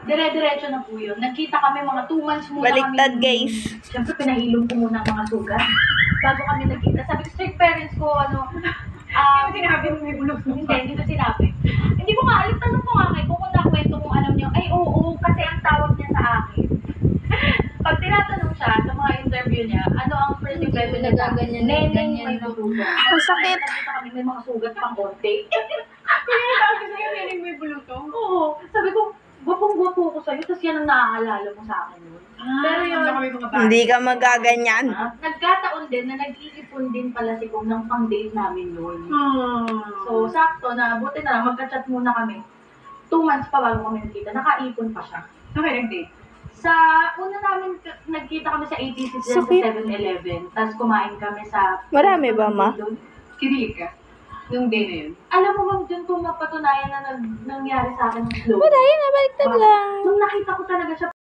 Dire-diretso na po yun. Nagkita kami mga 2 months muna Baliktad, kami. guys. Siyempre, pinahilom ko muna ang mga sugat. Bago kami nagkita. Sabi ko, strict parents ko, Sinabi mo may bulok. hindi ko sinabi. Hindi ko nga, alam, tanong ko nga kay kung nakwento kung alam niyo, ay oo, kasi ang tawag niya sa akin. Pag tinatanong siya sa mga interview niya, ano ang first impression niya sa akin? Neneng may duruga. Ang sakit. Nakita kami may mga sugat pang konti. Kaya sabi sa'yo, meron may bulutong. Oo, sabi ko, gwapong-gwapo ko sa'yo, tapos yan ang naaalala mo sa akin yun. Pero yun, Hindi ka magaganyan. nagkataon din na nag-iipon din pala si Kong ng pang-date namin yun. Hmm. So, sakto na, buti na lang, magka-chat muna kami. 2 months pa bago kami nagkita, nakaipon pa siya. Okay, nag-date. Sa una namin, nagkita kami sa ATC sa Sakit. 7-Eleven, tapos kumain kami sa... Marami ba, ma? Kinilig ka. Yung day na yun. Alam mo bang dun ko mapatunayan na nangyari sa akin ng flow? Wala, yun na, baliktad lang. Nung nakita ko talaga siya,